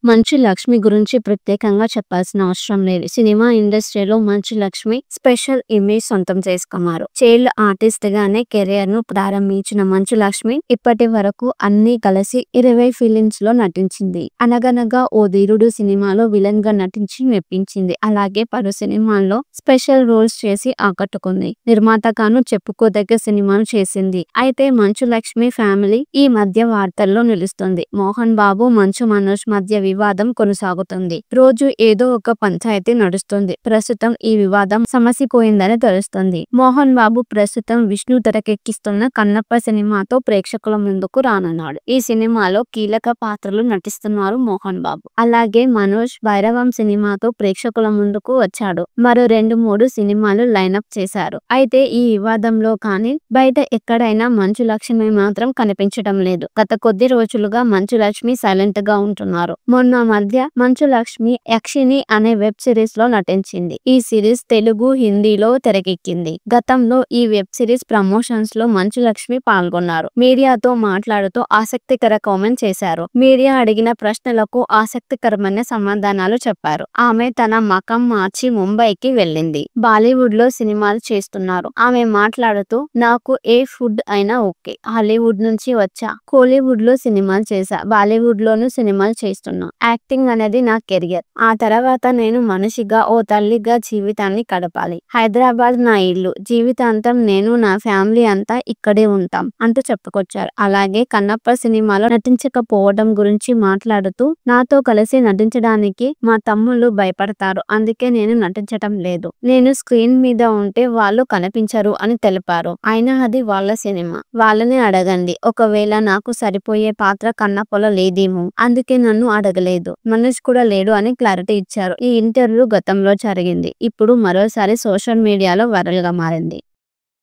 మంచు లక్ష్మి గురించి ప్రత్యేకంగా చెప్పాల్సిన అవసరం లేదు. సినిమా ఇండస్ట్రీలో మంచు లక్ష్మి స్పెషల్ ఇమేజ్ సొంతం చేసుకున్నారు. చైల్డ్ ఆర్టిస్ట్ గానే కెరియర్ ను ప్రారంభించిన మంచు లక్ష్మి ఇప్పటి వరకు అన్ని కలిసి 20 ఫిలిమ్స్ లో నటించింది. అనగనగా ఓ ధీరుడు సినిమాలో విలన్ గా నటించి మెప్పించింది. అలాగే పలు సినిమాల్లో స్పెషల్ రోల్స్ చేసి ఆకట్టుకుంది. నిర్మాతగాను చెప్పుకోదగ్గ సినిమాను చేసింది. అయితే మంచు లక్ష్మి ఫ్యామిలీ ఈ మధ్య వార్తల్లో నిలుస్తుంది. మోహన్ బాబు, మంచు మనోజ్ మధ్య వివాదం కొనసాగుతుంది. రోజు ఏదో ఒక పంచాయతీ నడుస్తుంది. ప్రస్తుతం ఈ వివాదం సమసిపోయిందని తెలుస్తుంది. మోహన్ బాబు ప్రస్తుతం విష్ణు తెరకెక్కిస్తున్న కన్నప్ప సినిమాతో ప్రేక్షకుల ముందుకు రానున్నాడు. ఈ సినిమాలో కీలక పాత్రలు నటిస్తున్నారు మోహన్ బాబు. అలాగే మనోజ్ భైరవం సినిమాతో ప్రేక్షకుల ముందుకు వచ్చాడు. మరో 2-3 సినిమాలు లైనప్ చేశారు. అయితే ఈ వివాదంలో కానీ బయట ఎక్కడైనా మంచు లక్ష్మి మాత్రం కనిపించడం లేదు. గత కొద్ది రోజులుగా మంచు లక్ష్మి సైలెంట్ గా ఉంటున్నారు. మొన్న మధ్య మంచు లక్ష్మి యక్షిని అనే వెబ్ సిరీస్ లో నటించింది. ఈ సిరీస్ తెలుగు, హిందీలో తెరకెక్కింది. గతంలో ఈ వెబ్ సిరీస్ ప్రమోషన్స్ లో మంచు లక్ష్మి పాల్గొన్నారు. మీడియాతో మాట్లాడుతూ ఆసక్తికర కామెంట్ చేశారు. మీడియా అడిగిన ప్రశ్నలకు ఆసక్తికరమైన సమాధానాలు చెప్పారు. ఆమె తన మకం మార్చి ముంబైకి వెళ్ళింది. బాలీవుడ్ లో సినిమాలు చేస్తున్నారు. ఆమె మాట్లాడుతూ నాకు ఏ ఫుడ్ అయినా ఓకే. హాలీవుడ్ నుంచి వచ్చా, కోలీవుడ్ లో సినిమాలు చేశా, బాలీవుడ్ లోను సినిమాలు చేస్తున్నా. యాక్టింగ్ అనేది నా కెరియర్. ఆ తర్వాత నేను మనిషిగా, ఓ తల్లిగా జీవితాన్ని గడపాలి. హైదరాబాద్ నా ఇల్లు. జీవితాంతం నేను, నా ఫ్యామిలీ అంతా ఇక్కడే ఉంటాం అంటూ చెప్పుకొచ్చారు. అలాగే కన్నప్ప సినిమాలో నటించకపోవడం గురించి మాట్లాడుతూ నాతో కలిసి నటించడానికి మా తమ్ముళ్ళు భయపడతారు. అందుకే నేను నటించటం లేదు. నేను స్క్రీన్ మీద ఉంటే వాళ్ళు కనిపించరు అని తెలిపారు. అయినా అది వాళ్ళ సినిమా. వాళ్ళని అడగండి. ఒకవేళ నాకు సరిపోయే పాత్ర కన్నప్పలో లేదేమో, అందుకే నన్ను అడగలేదు. మనోజ్ కూడా లేడు అని క్లారిటీ ఇచ్చారు. ఈ ఇంటర్వ్యూ గతంలో జరిగింది. ఇప్పుడు మరోసారి సోషల్ మీడియాలో వైరల్ గా మారింది.